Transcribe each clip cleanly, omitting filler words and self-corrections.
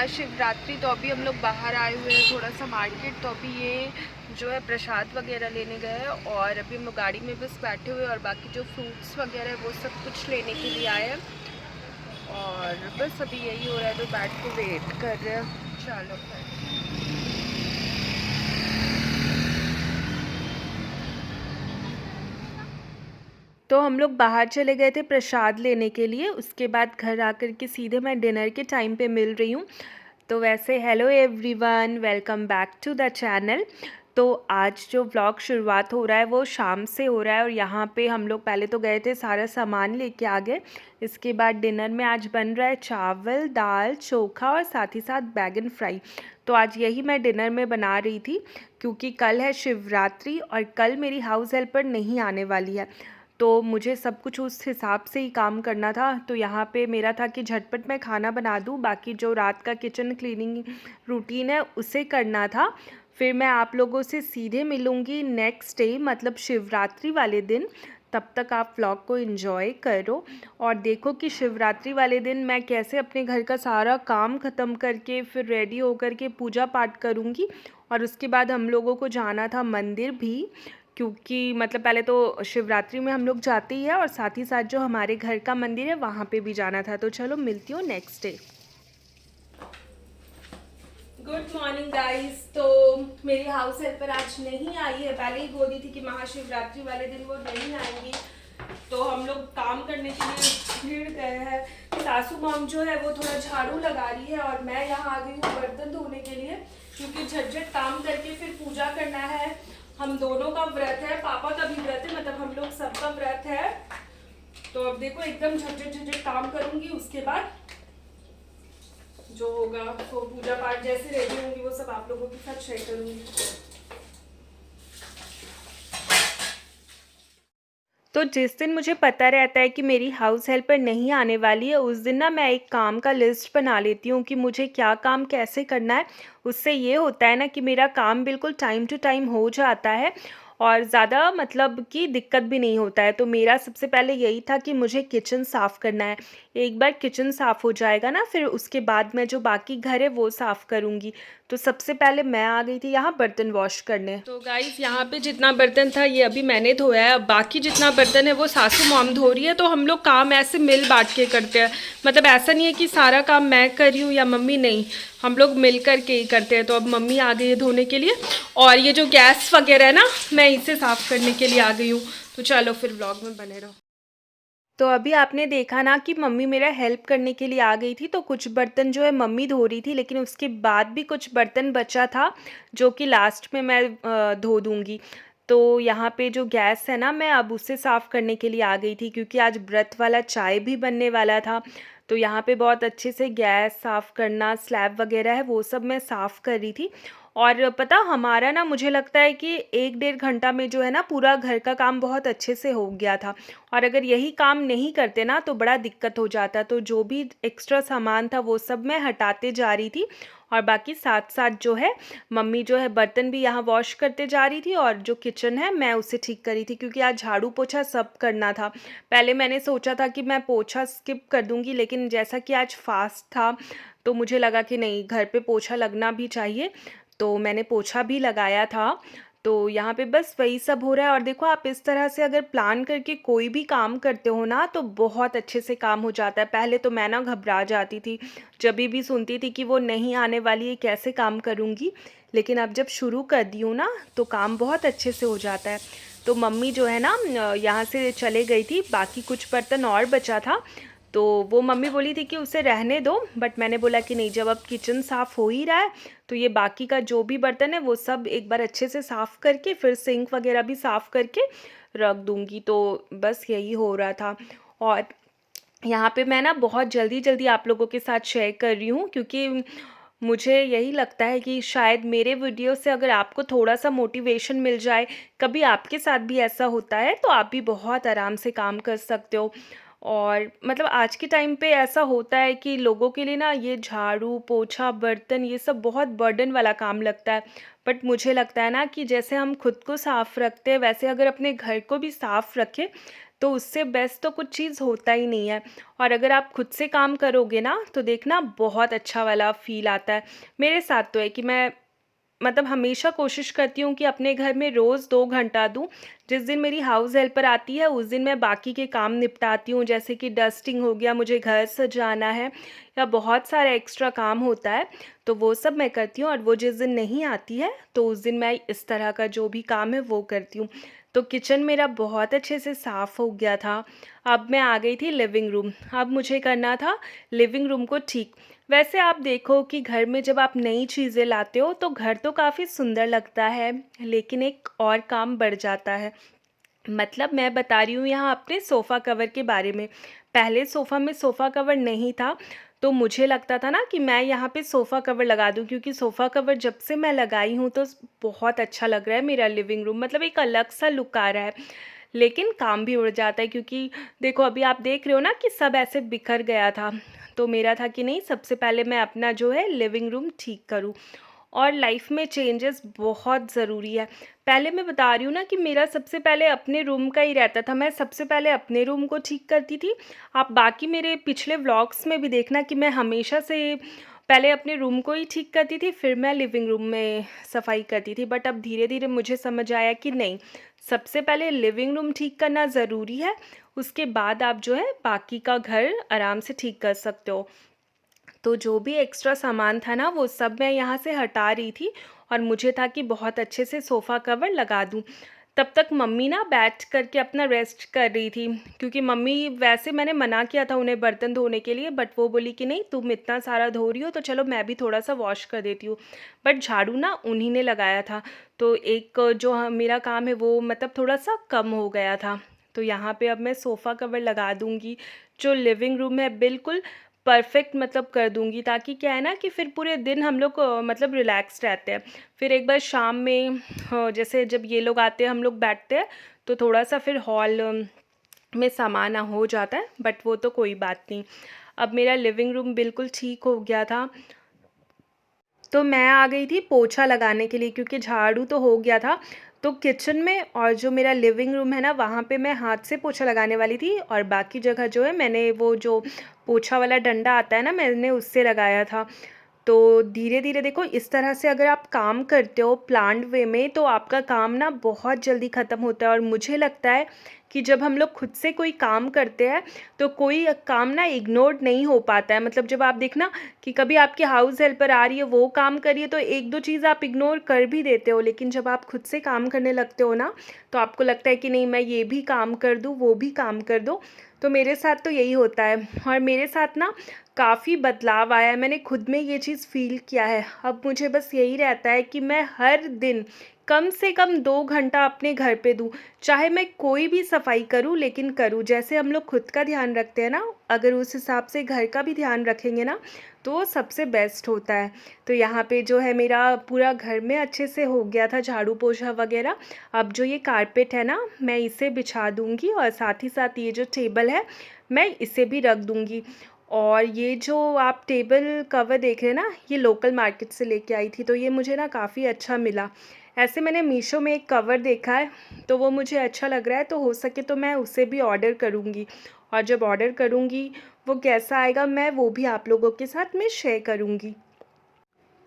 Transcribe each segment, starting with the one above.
शिवरात्रि, तो अभी हम लोग बाहर आए हुए हैं थोड़ा सा मार्केट। तो अभी ये जो है प्रसाद वगैरह लेने गए हैं और अभी हम लोग गाड़ी में बस बैठे हुए और बाकी जो फ्रूट्स वगैरह है वो सब कुछ लेने के लिए आए हैं। और बस अभी यही हो रहा है, तो बैठ के वेट कर रहे हैं। चलो फिर। तो हम लोग बाहर चले गए थे प्रसाद लेने के लिए, उसके बाद घर आकर के सीधे मैं डिनर के टाइम पे मिल रही हूँ। तो वैसे hello everyone, welcome back to the channel. तो आज जो व्लॉग शुरुआत हो रहा है वो शाम से हो रहा है और यहाँ पे हम लोग पहले तो गए थे, सारा सामान लेके आ गए। इसके बाद डिनर में आज बन रहा है चावल, दाल, चोखा और साथ ही साथ बैगन फ्राई। तो आज यही मैं डिनर में बना रही थी क्योंकि कल है शिवरात्रि और कल मेरी हाउस हेल्पर नहीं आने वाली है। तो मुझे सब कुछ उस हिसाब से ही काम करना था। तो यहाँ पे मेरा था कि झटपट मैं खाना बना दूँ, बाकी जो रात का किचन क्लीनिंग रूटीन है उसे करना था। फिर मैं आप लोगों से सीधे मिलूँगी नेक्स्ट डे, मतलब शिवरात्रि वाले दिन। तब तक आप व्लॉग को एंजॉय करो और देखो कि शिवरात्रि वाले दिन मैं कैसे अपने घर का सारा काम ख़त्म करके फिर रेडी होकर के पूजा पाठ करूँगी। और उसके बाद हम लोगों को जाना था मंदिर भी, क्योंकि मतलब पहले तो शिवरात्रि में हम लोग जाते ही है और साथ ही साथ जो हमारे घर का मंदिर है वहाँ पे भी जाना था। तो चलो मिलती हूँ next day. Good morning guys. तो मेरी हाउस हेल्पर आज नहीं आई है, पहले ही बोल दी थी कि महाशिवरात्रि वाले दिन वो नहीं आएंगी। तो हम लोग काम करने के लिए भीड़ गए हैं। सासू माम जो है वो थोड़ा झाड़ू लगा रही है और मैं यहाँ आ गई हूँ बर्तन धोने के लिए, क्योंकि झटझट काम करके फिर पूजा करना है। हम दोनों का व्रत है, पापा का भी व्रत है, मतलब हम लोग सबका व्रत है। तो अब देखो एकदम झटझट झटझट काम करूंगी, उसके बाद जो होगा तो पूजा पाठ जैसे रेडी होंगी वो सब आप लोगों के साथ शेयर करूंगी। तो जिस दिन मुझे पता रहता है कि मेरी हाउस हेल्पर नहीं आने वाली है, उस दिन ना मैं एक काम का लिस्ट बना लेती हूँ कि मुझे क्या काम कैसे करना है। उससे ये होता है ना कि मेरा काम बिल्कुल टाइम टू टाइम हो जाता है और ज़्यादा मतलब कि दिक्कत भी नहीं होता है। तो मेरा सबसे पहले यही था कि मुझे किचन साफ़ करना है। एक बार किचन साफ़ हो जाएगा ना, फिर उसके बाद मैं जो बाकी घर है वो साफ़ करूँगी। तो सबसे पहले मैं आ गई थी यहाँ बर्तन वॉश करने। तो गाइस यहाँ पे जितना बर्तन था ये अभी मैंने धोया है, अब बाकी जितना बर्तन है वो सासू मॉम धो रही है। तो हम लोग काम ऐसे मिल बांट के करते हैं, मतलब ऐसा नहीं है कि सारा काम मैं कर रही हूँ या मम्मी, नहीं, हम लोग मिल कर के ही करते हैं। तो अब मम्मी आ गई है धोने के लिए और ये जो गैस वगैरह है ना, मैं इसे साफ़ करने के लिए आ गई हूँ। तो चलो फिर व्लॉग में बने रहो। तो अभी आपने देखा ना कि मम्मी मेरा हेल्प करने के लिए आ गई थी, तो कुछ बर्तन जो है मम्मी धो रही थी, लेकिन उसके बाद भी कुछ बर्तन बचा था जो कि लास्ट में मैं धो दूँगी। तो यहाँ पे जो गैस है ना, मैं अब उसे साफ़ करने के लिए आ गई थी क्योंकि आज व्रत वाला चाय भी बनने वाला था। तो यहाँ पे बहुत अच्छे से गैस साफ़ करना, स्लैब वगैरह है वो सब मैं साफ़ कर रही थी। और पता हमारा ना, मुझे लगता है कि 1 डेढ़ घंटा में जो है ना पूरा घर का काम बहुत अच्छे से हो गया था। और अगर यही काम नहीं करते ना तो बड़ा दिक्कत हो जाता। तो जो भी एक्स्ट्रा सामान था वो सब मैं हटाते जा रही थी और बाकी साथ साथ जो है मम्मी जो है बर्तन भी यहाँ वॉश करते जा रही थी और जो किचन है मैं उसे ठीक कर रही थी, क्योंकि आज झाड़ू पोछा सब करना था। पहले मैंने सोचा था कि मैं पोछा स्किप कर दूँगी, लेकिन जैसा कि आज फास्ट था तो मुझे लगा कि नहीं, घर पे पोछा लगना भी चाहिए। तो मैंने पोछा भी लगाया था। तो यहाँ पे बस वही सब हो रहा है। और देखो, आप इस तरह से अगर प्लान करके कोई भी काम करते हो ना तो बहुत अच्छे से काम हो जाता है। पहले तो मैं ना घबरा जाती थी, जब भी सुनती थी कि वो नहीं आने वाली है, कैसे काम करूँगी। लेकिन अब जब शुरू कर दी हूँ ना तो काम बहुत अच्छे से हो जाता है। तो मम्मी जो है ना यहाँ से चले गई थी, बाकी कुछ बर्तन और बचा था। तो वो मम्मी बोली थी कि उसे रहने दो, बट मैंने बोला कि नहीं, जब अब किचन साफ़ हो ही रहा है तो ये बाकी का जो भी बर्तन है वो सब एक बार अच्छे से साफ़ करके फिर सिंक वगैरह भी साफ़ करके रख दूँगी। तो बस यही हो रहा था। और यहाँ पे मैं ना बहुत जल्दी जल्दी आप लोगों के साथ शेयर कर रही हूँ, क्योंकि मुझे यही लगता है कि शायद मेरे वीडियो से अगर आपको थोड़ा सा मोटिवेशन मिल जाए, कभी आपके साथ भी ऐसा होता है तो आप भी बहुत आराम से काम कर सकते हो। और मतलब आज के टाइम पे ऐसा होता है कि लोगों के लिए ना ये झाड़ू पोछा बर्तन ये सब बहुत बर्डन वाला काम लगता है। बट मुझे लगता है ना कि जैसे हम खुद को साफ़ रखते हैं वैसे अगर अपने घर को भी साफ़ रखें तो उससे बेस्ट तो कुछ चीज़ होता ही नहीं है। और अगर आप खुद से काम करोगे ना, तो देखना बहुत अच्छा वाला फ़ील आता है। मेरे साथ तो है कि मैं मतलब हमेशा कोशिश करती हूँ कि अपने घर में रोज़ 2 घंटा दूँ। जिस दिन मेरी हाउस हेल्पर आती है, उस दिन मैं बाकी के काम निपटाती हूँ, जैसे कि डस्टिंग हो गया, मुझे घर सजाना है या बहुत सारा एक्स्ट्रा काम होता है, तो वो सब मैं करती हूँ। और वो जिस दिन नहीं आती है, तो उस दिन मैं इस तरह का जो भी काम है वो करती हूँ। तो किचन मेरा बहुत अच्छे से साफ़ हो गया था। अब मैं आ गई थी लिविंग रूम। अब मुझे करना था लिविंग रूम को ठीक। वैसे आप देखो कि घर में जब आप नई चीज़ें लाते हो तो घर तो काफ़ी सुंदर लगता है, लेकिन एक और काम बढ़ जाता है। मतलब मैं बता रही हूँ यहाँ अपने सोफ़ा कवर के बारे में। पहले सोफ़ा में सोफ़ा कवर नहीं था, तो मुझे लगता था ना कि मैं यहाँ पे सोफ़ा कवर लगा दूँ, क्योंकि सोफ़ा कवर जब से मैं लगाई हूँ तो बहुत अच्छा लग रहा है मेरा लिविंग रूम, मतलब एक अलग सा लुक आ रहा है। लेकिन काम भी उड़ जाता है, क्योंकि देखो अभी आप देख रहे हो ना कि सब ऐसे बिखर गया था। तो मेरा था कि नहीं, सबसे पहले मैं अपना जो है लिविंग रूम ठीक करूँ। और लाइफ में चेंजेस बहुत ज़रूरी है। पहले मैं बता रही हूँ ना कि मेरा सबसे पहले अपने रूम का ही रहता था, मैं सबसे पहले अपने रूम को ठीक करती थी। आप बाकी मेरे पिछले व्लॉग्स में भी देखना कि मैं हमेशा से पहले अपने रूम को ही ठीक करती थी, फिर मैं लिविंग रूम में सफाई करती थी। बट अब धीरे धीरे मुझे समझ आया कि नहीं, सबसे पहले लिविंग रूम ठीक करना ज़रूरी है, उसके बाद आप जो है बाकी का घर आराम से ठीक कर सकते हो। तो जो भी एक्स्ट्रा सामान था ना, वो सब मैं यहाँ से हटा रही थी, और मुझे था कि बहुत अच्छे से सोफ़ा कवर लगा दूँ। तब तक मम्मी ना बैठ कर के अपना रेस्ट कर रही थी, क्योंकि मम्मी, वैसे मैंने मना किया था उन्हें बर्तन धोने के लिए, बट वो बोली कि नहीं, तुम इतना सारा धो रही हो तो चलो मैं भी थोड़ा सा वॉश कर देती हूँ। बट झाड़ू ना उन्हीं ने लगाया था, तो एक जो मेरा काम है वो मतलब थोड़ा सा कम हो गया था। तो यहाँ पे अब मैं सोफ़ा कवर लगा दूँगी, जो लिविंग रूम है बिल्कुल परफेक्ट मतलब कर दूँगी, ताकि क्या है ना कि फिर पूरे दिन हम लोग मतलब रिलैक्स रहते हैं। फिर एक बार शाम में जैसे जब ये लोग आते हैं, हम लोग बैठते हैं, तो थोड़ा-सा फिर हॉल में सामान हो जाता है, बट वो तो कोई बात नहीं। अब मेरा लिविंग रूम बिल्कुल ठीक हो गया था। तो मैं आ गई थी पोछा लगाने के लिए, क्योंकि झाड़ू तो हो गया था। तो किचन में और जो मेरा लिविंग रूम है ना, वहाँ पे मैं हाथ से पोछा लगाने वाली थी, और बाकी जगह जो है मैंने वो जो पोछा वाला डंडा आता है ना, मैंने उससे लगाया था। तो धीरे-धीरे देखो, इस तरह से अगर आप काम करते हो प्लान्ड वे में, तो आपका काम ना बहुत जल्दी ख़त्म होता है। और मुझे लगता है कि जब हम लोग खुद से कोई काम करते हैं, तो कोई काम ना इग्नोर्ड नहीं हो पाता है। मतलब जब आप देखना कि कभी आपकी हाउस हेल्पर आ रही है, वो काम कर रही है, तो 1-2 चीज़ आप इग्नोर कर भी देते हो। लेकिन जब आप खुद से काम करने लगते हो ना, तो आपको लगता है कि नहीं, मैं ये भी काम कर दूँ, वो भी काम कर दूँ। तो मेरे साथ तो यही होता है, और मेरे साथ ना काफ़ी बदलाव आया है, मैंने खुद में ये चीज़ फ़ील किया है। अब मुझे बस यही रहता है कि मैं हर दिन कम से कम 2 घंटा अपने घर पे दूँ। चाहे मैं कोई भी सफाई करूँ, लेकिन करूँ। जैसे हम लोग खुद का ध्यान रखते हैं ना, अगर उस हिसाब से घर का भी ध्यान रखेंगे ना, तो वो सबसे बेस्ट होता है। तो यहाँ पे जो है मेरा पूरा घर में अच्छे से हो गया था झाड़ू पोछा वगैरह। अब जो ये कारपेट है ना, मैं इसे बिछा दूँगी, और साथ ही साथ ये जो टेबल है, मैं इसे भी रख दूँगी। और ये जो आप टेबल कवर देख रहे हैं ना, ये लोकल मार्केट से लेके आई थी, तो ये मुझे ना काफ़ी अच्छा मिला। ऐसे मैंने मीशो में एक कवर देखा है, तो वो मुझे अच्छा लग रहा है, तो हो सके तो मैं उसे भी ऑर्डर करूँगी। और जब ऑर्डर करूँगी, वो कैसा आएगा मैं वो भी आप लोगों के साथ में शेयर करूँगी।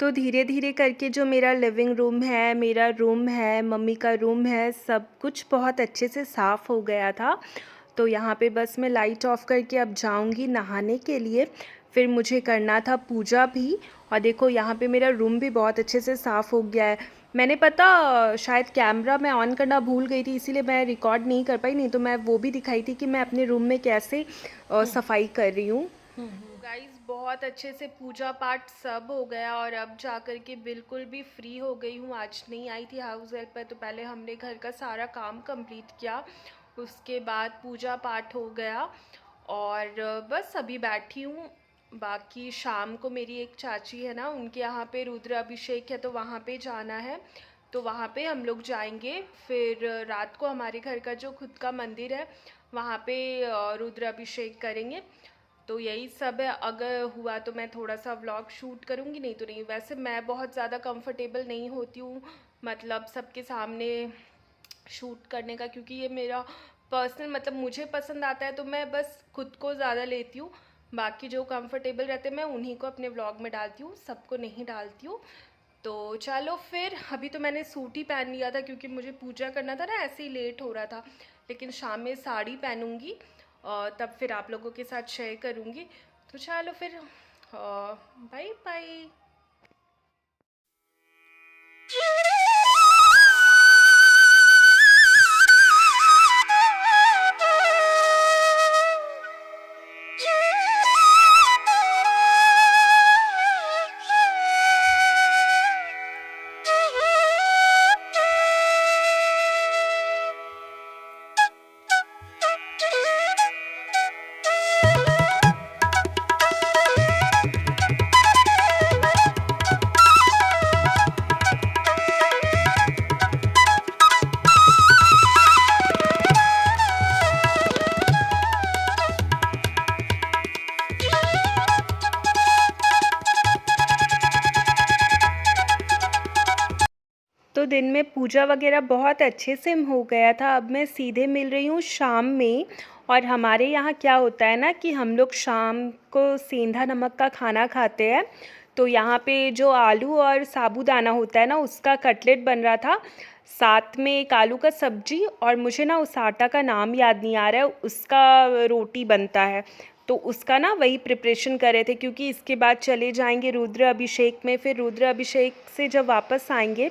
तो धीरे-धीरे करके जो मेरा लिविंग रूम है, मेरा रूम है, मम्मी का रूम है, सब कुछ बहुत अच्छे से साफ़ हो गया था। तो यहाँ पे बस मैं लाइट ऑफ़ करके अब जाऊँगी नहाने के लिए। फिर मुझे करना था पूजा भी, और देखो यहाँ पे मेरा रूम भी बहुत अच्छे से साफ़ हो गया है। मैंने पता शायद कैमरा मैं ऑन करना भूल गई थी, इसीलिए मैं रिकॉर्ड नहीं कर पाई, नहीं तो मैं वो भी दिखाई थी कि मैं अपने रूम में कैसे सफाई कर रही हूँ। गाइस बहुत अच्छे से पूजा पाठ सब हो गया, और अब जा कर के बिल्कुल भी फ्री हो गई हूँ। आज नहीं आई थी हाउस हेल्प पर, तो पहले हमने घर का सारा काम कंप्लीट किया, उसके बाद पूजा पाठ हो गया, और बस अभी बैठी हूँ। बाकी शाम को मेरी एक चाची है ना, उनके यहाँ पे रुद्र अभिषेक है, तो वहाँ पे जाना है, तो वहाँ पे हम लोग जाएंगे। फिर रात को हमारे घर का जो खुद का मंदिर है, वहाँ पे रुद्र अभिषेक करेंगे। तो यही सब है, अगर हुआ तो मैं थोड़ा सा व्लॉग शूट करूँगी, नहीं तो नहीं। वैसे मैं बहुत ज़्यादा कंफर्टेबल नहीं होती हूँ मतलब सबके सामने शूट करने का, क्योंकि ये मेरा पर्सनल मतलब मुझे पसंद आता है तो मैं बस खुद को ज़्यादा लेती हूँ, बाकी जो कंफर्टेबल रहते मैं उन्हीं को अपने व्लॉग में डालती हूँ, सबको नहीं डालती हूँ। तो चलो फिर, अभी तो मैंने सूट ही पहन लिया था क्योंकि मुझे पूजा करना था ना, ऐसे ही लेट हो रहा था, लेकिन शाम में साड़ी पहनूंगी और तब फिर आप लोगों के साथ शेयर करूँगी। तो चलो फिर, बाय बाय। तो दिन में पूजा वगैरह बहुत अच्छे से हो गया था। अब मैं सीधे मिल रही हूँ शाम में। और हमारे यहाँ क्या होता है ना कि हम लोग शाम को सेंधा नमक का खाना खाते हैं। तो यहाँ पे जो आलू और साबूदाना होता है ना, उसका कटलेट बन रहा था, साथ में एक आलू का सब्जी, और मुझे ना उस आटा का नाम याद नहीं आ रहा है, उसका रोटी बनता है। तो उसका ना वही प्रिपरेशन कर रहे थे, क्योंकि इसके बाद चले जाएंगे रुद्र अभिषेक में। फिर रुद्र अभिषेक से जब वापस आएंगे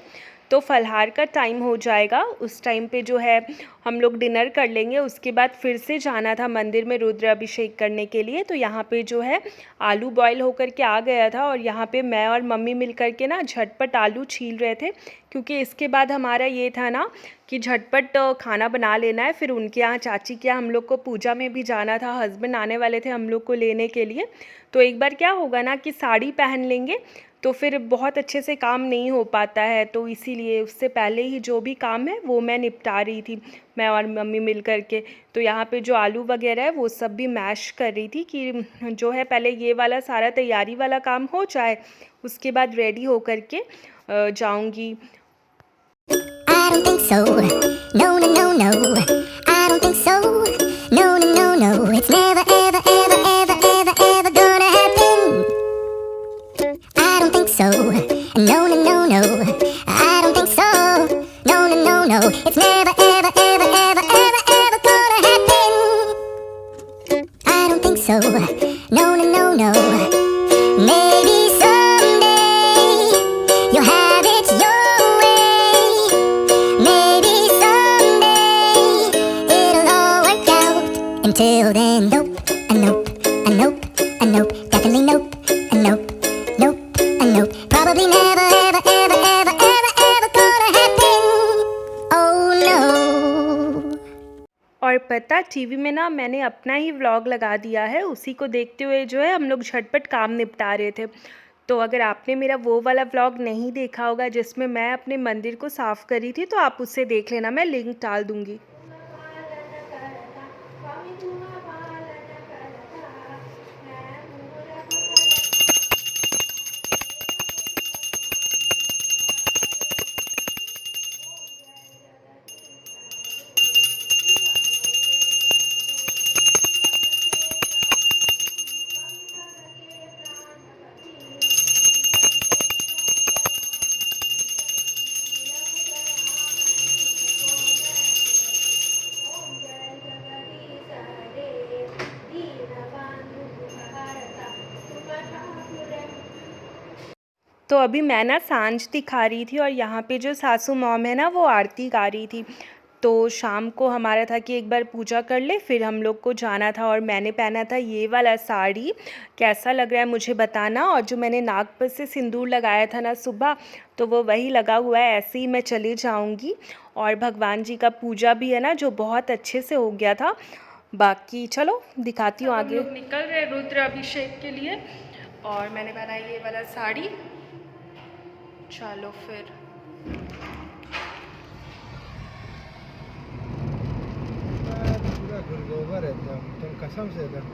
तो फलाहार का टाइम हो जाएगा। उस टाइम पे जो है हम लोग डिनर कर लेंगे। उसके बाद फिर से जाना था मंदिर में रुद्र अभिषेक करने के लिए। तो यहाँ पे जो है आलू बॉईल होकर के आ गया था, और यहाँ पे मैं और मम्मी मिल कर के ना झटपट आलू छील रहे थे, क्योंकि इसके बाद हमारा ये था ना कि झटपट खाना बना लेना है। फिर उनके यहाँ चाची के यहाँ हम लोग को पूजा में भी जाना था, हस्बैंड आने वाले थे हम लोग को लेने के लिए। तो एक बार क्या होगा ना कि साड़ी पहन लेंगे तो फिर बहुत अच्छे से काम नहीं हो पाता है। तो इसीलिए उससे पहले ही जो भी काम है वो मैं निपटा रही थी, मैं और मम्मी मिल कर के। तो यहाँ पे जो आलू वगैरह है वो सब भी मैश कर रही थी कि जो है पहले ये वाला सारा तैयारी वाला काम हो जाए, उसके बाद रेडी हो कर के जाऊँगी। I don't think so. No, no, no, no. I don't think so. No, no, no, no. It's never, ever, ever, ever, ever, ever gonna happen. I don't think so. No, no, no, no. I don't think so. No, no, no, no. It's never, ever, ever, ever, ever, ever gonna happen. I don't think so. No, no, no, no. Maybe someday you'll have it your way. Maybe someday it'll all work out. Until then, nope, a nope, a nope, a nope, definitely nope, a nope, nope, a nope. Probably never, ever, ever, ever, ever, ever gonna happen. Oh no. और पता, TV में ना मैंने अपना ही vlog लगा दिया है, उसी को देखते हुए जो है हम लोग झटपट काम निपटा रहे थे। तो अगर आपने मेरा वो वाला व्लॉग नहीं देखा होगा जिसमें मैं अपने मंदिर को साफ़ करी थी, तो आप उससे देख लेना, मैं लिंक डाल दूँगी। तो अभी मैं ना सांझ दिखा रही थी, और यहाँ पे जो सासू मॉम है ना वो आरती गा रही थी। तो शाम को हमारा था कि एक बार पूजा कर ले, फिर हम लोग को जाना था। और मैंने पहना था ये वाला साड़ी, कैसा लग रहा है मुझे बताना। और जो मैंने नाक पर से सिंदूर लगाया था ना सुबह, तो वो वही लगा हुआ है, ऐसे ही मैं चली जाऊँगी। और भगवान जी का पूजा भी है ना जो बहुत अच्छे से हो गया था। बाकी चलो दिखाती हूँ आगे। हम लोग निकल रहे रुद्र अभिषेक के लिए, और मैंने पहना ये वाला साड़ी। चलो फिर। पूरा गोबर एकदम, तुम कसम से एकदम।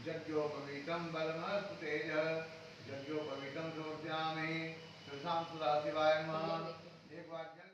यज्ञ यज्ञोपवीतं बलमस्तु तेजः यज्ञोपवीतं समर्पयामि। शिवाय नमः। एक बार जल